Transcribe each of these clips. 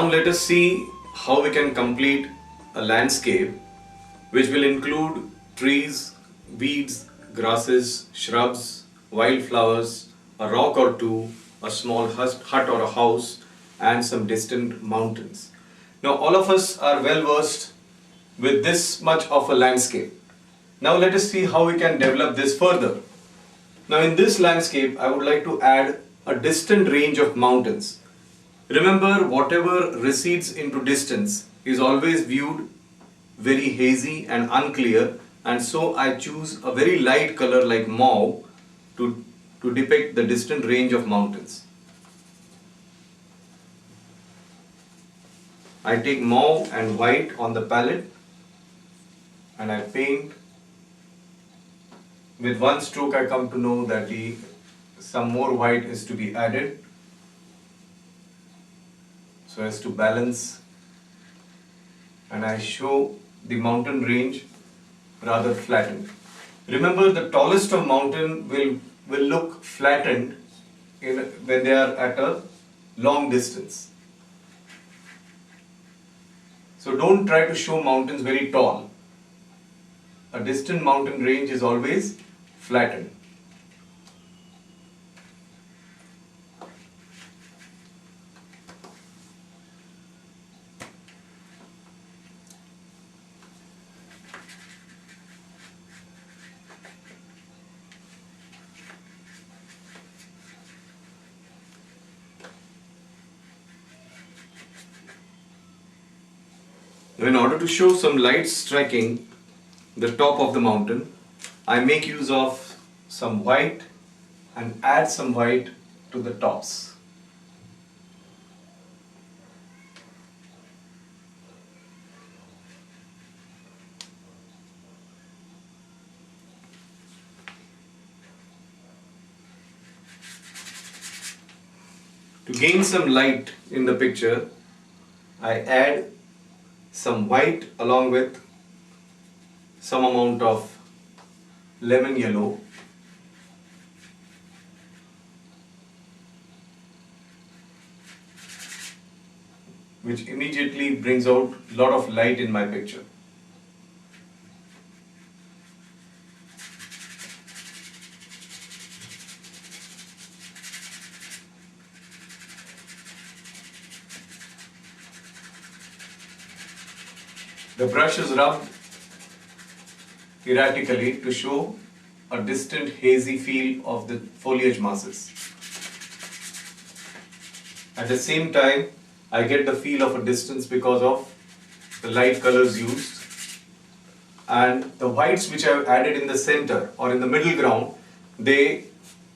Now let us see how we can complete a landscape which will include trees, weeds, grasses, shrubs, wildflowers, a rock or two, a small hut or a house, and some distant mountains. Now all of us are well versed with this much of a landscape. Now let us see how we can develop this further. Now in this landscape I would like to add a distant range of mountains. Remember, whatever recedes into distance is always viewed very hazy and unclear, and so I choose a very light color like mauve to depict the distant range of mountains. I take mauve and white on the palette and I paint. With one stroke I come to know that some more white is to be added so as to balance, and I show the mountain range rather flattened. Remember, the tallest of mountain will look flattened when they are at a long distance. So don't try to show mountains very tall. A distant mountain range is always flattened. In order to show some light striking the top of the mountain, I make use of some white and add some white to the tops. To gain some light in the picture, I add some white along with some amount of lemon yellow, which immediately brings out a lot of light in my picture. The brush is rubbed erratically to show a distant hazy feel of the foliage masses. At the same time, I get the feel of a distance because of the light colors used, and the whites which I have added in the center or in the middle ground, they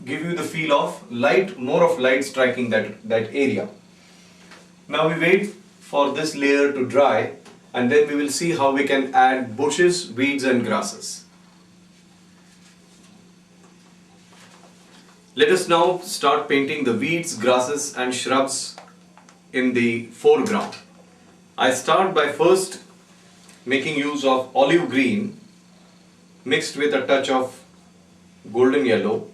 give you the feel of light, more of light striking that area. Now we wait for this layer to dry, and then we will see how we can add bushes, weeds and grasses. Let us now start painting the weeds, grasses and shrubs in the foreground. I start by first making use of olive green mixed with a touch of golden yellow,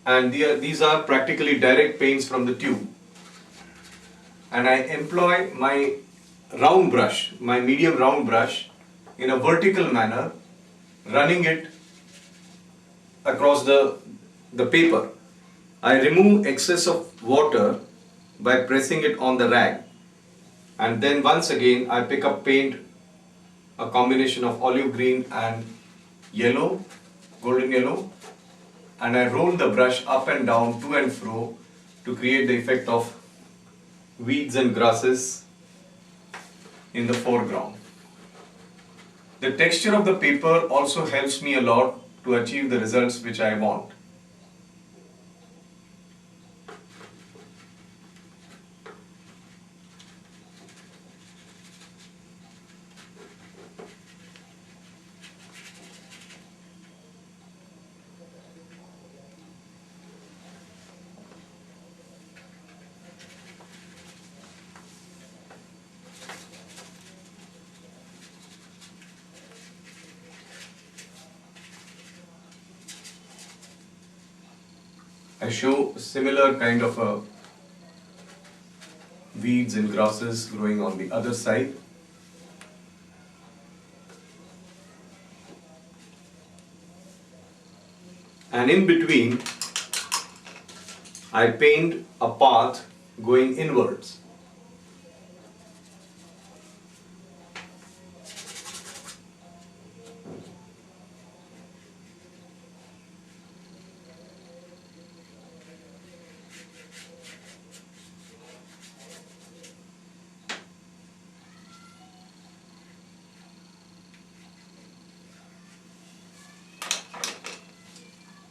and these are practically direct paints from the tube. And I employ my round brush, my medium round brush, in a vertical manner, running it across the paper. I remove excess of water by pressing it on the rag, and then once again I pick up paint, a combination of olive green and yellow, golden yellow, and I roll the brush up and down, to and fro, to create the effect of weeds and grasses in the foreground. The texture of the paper also helps me a lot to achieve the results which I want. I show a similar kind of a weeds and grasses growing on the other side. And in between, I paint a path going inwards.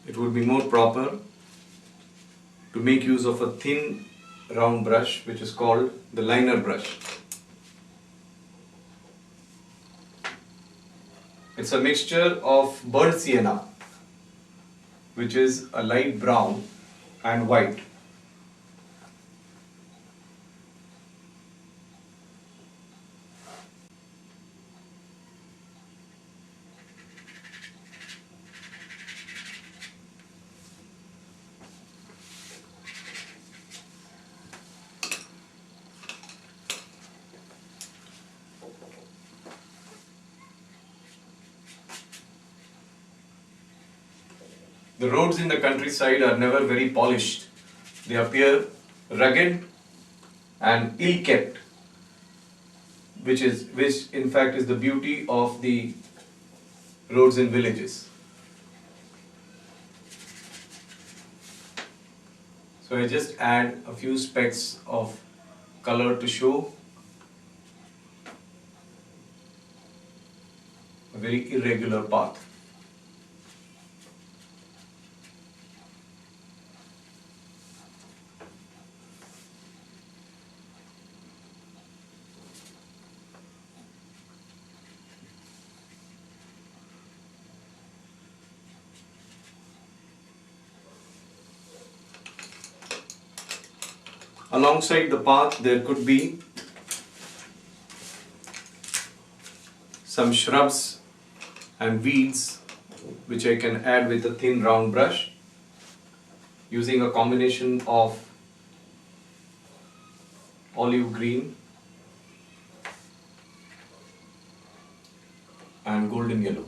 It would be more proper to make use of a thin round brush which is called the liner brush. It's a mixture of burnt sienna, which is a light brown, and white. The roads in the countryside are never very polished. They appear rugged and ill-kept, which in fact is the beauty of the roads in villages. So I just add a few specks of color to show a very irregular path. Alongside the path, there could be some shrubs and weeds which I can add with a thin round brush using a combination of olive green and golden yellow.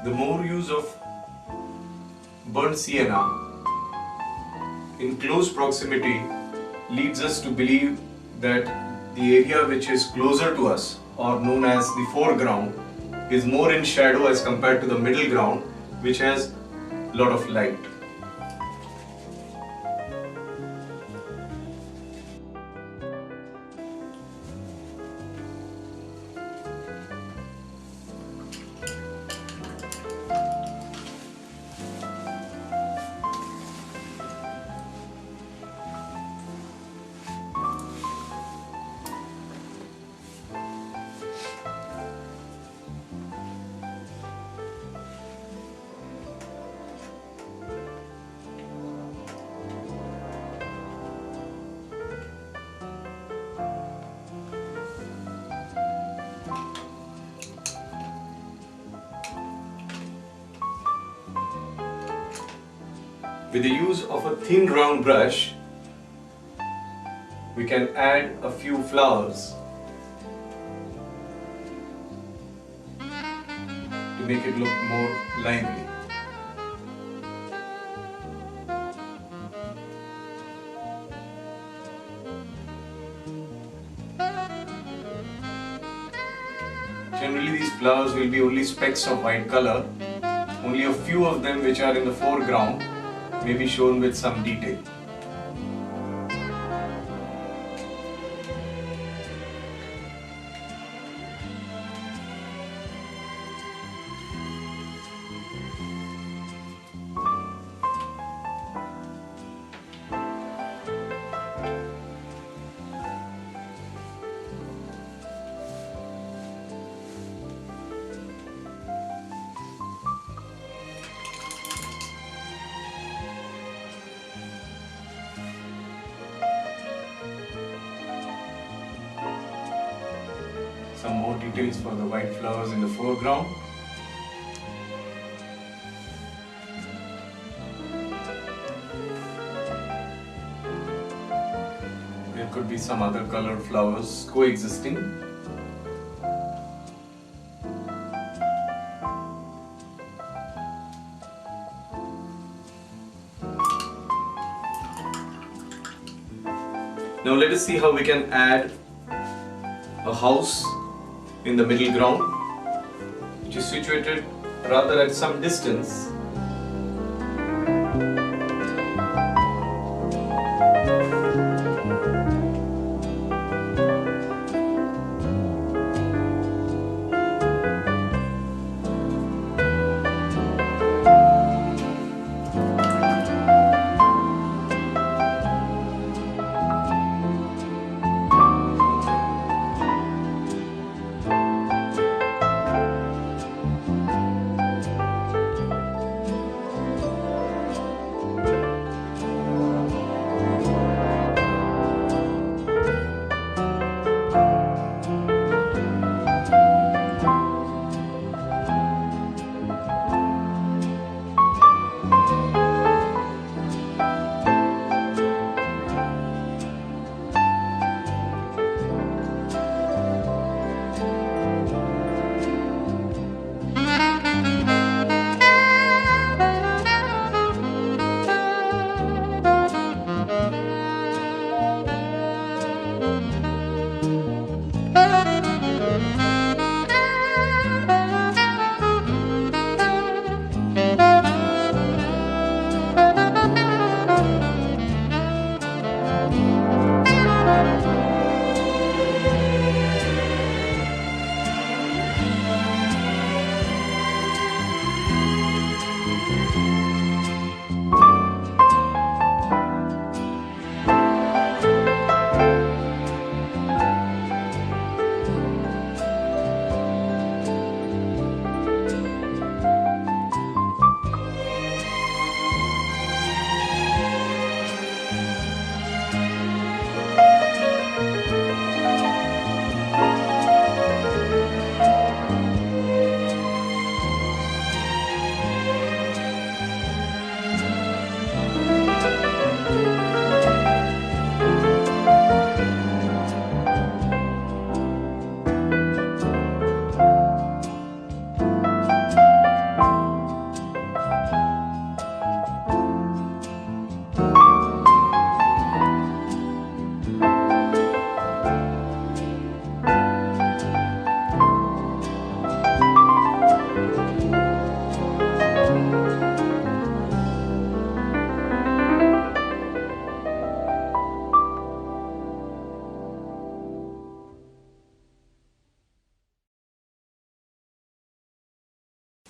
The more use of burnt sienna in close proximity leads us to believe that the area which is closer to us, or known as the foreground, is more in shadow as compared to the middle ground, which has a lot of light. With the use of a thin round brush, we can add a few flowers to make it look more lively. Generally, these flowers will be only specks of white color. Only a few of them which are in the foreground may be shown with some detail. Some more details for the white flowers in the foreground. There could be some other colored flowers coexisting. Now let us see how we can add a house in the middle ground, which is situated rather at some distance.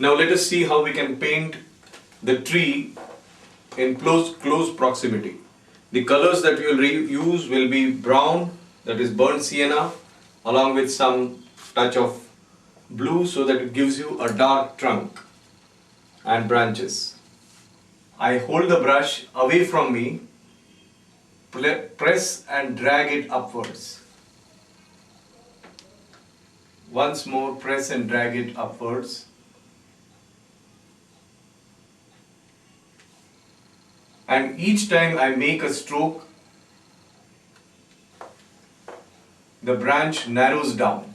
Now let us see how we can paint the tree in close proximity. The colors that we will use will be brown, that is burnt sienna, along with some touch of blue so that it gives you a dark trunk and branches. I hold the brush away from me, press and drag it upwards. Once more, press and drag it upwards. And each time I make a stroke, the branch narrows down.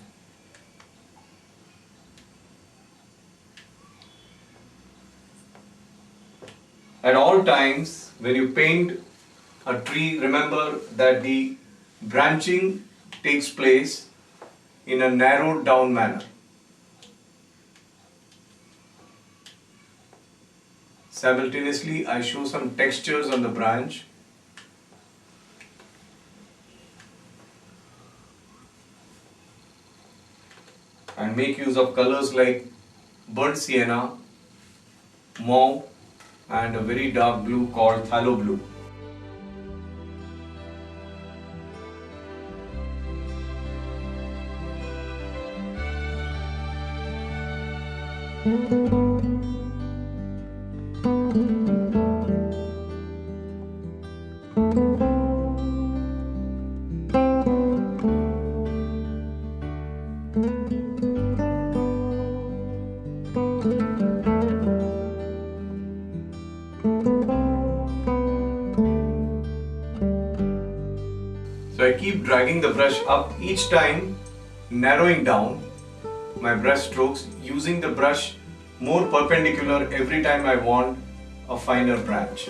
At all times, when you paint a tree, remember that the branching takes place in a narrowed down manner. Simultaneously, I show some textures on the branch. And make use of colors like burnt sienna, mauve, and a very dark blue called phthalo blue. So I keep dragging the brush up each time, narrowing down my brush strokes, using the brush more perpendicular every time I want a finer branch.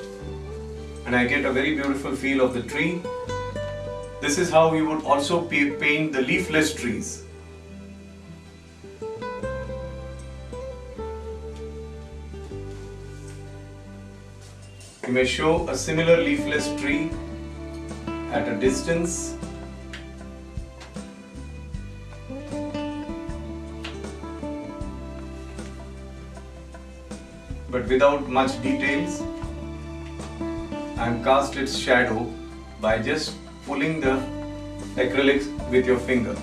And I get a very beautiful feel of the tree. This is how you would also paint the leafless trees. You may show a similar leafless tree at a distance. But without much details, and cast its shadow by just pulling the acrylics with your finger.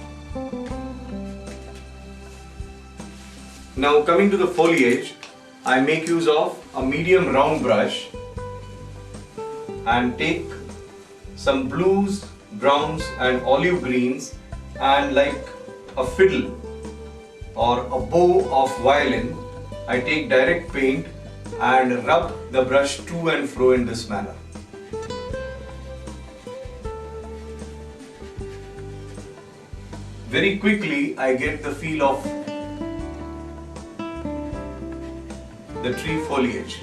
Now coming to the foliage, I make use of a medium round brush and take some blues, browns and olive greens, and like a fiddle or a bow of violin, I take direct paint and rub the brush to and fro in this manner. Very quickly I get the feel of the tree foliage.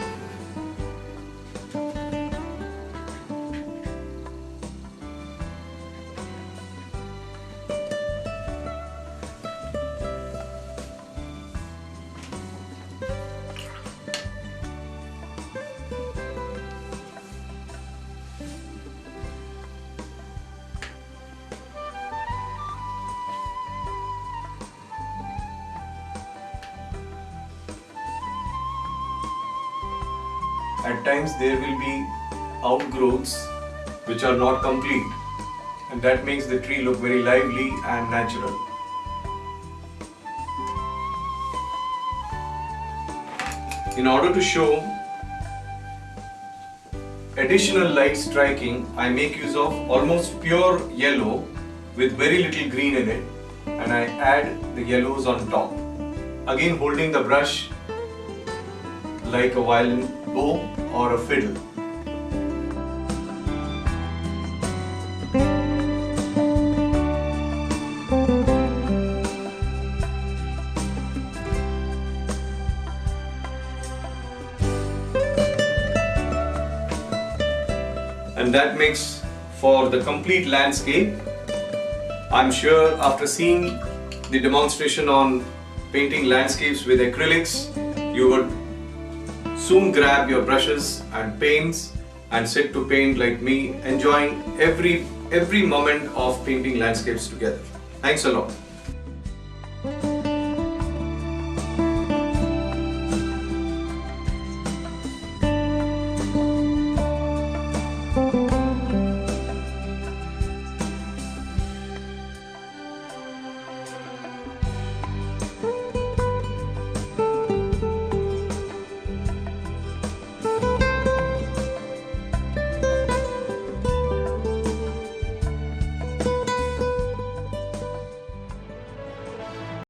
At times there will be outgrowths which are not complete, and that makes the tree look very lively and natural. In order to show additional light striking, I make use of almost pure yellow with very little green in it, and I add the yellows on top. Again holding the brush like a violin bow or a fiddle. And that makes for the complete landscape. I'm sure after seeing the demonstration on painting landscapes with acrylics, you would soon grab your brushes and paints and sit to paint like me, enjoying every moment of painting landscapes together. Thanks a lot.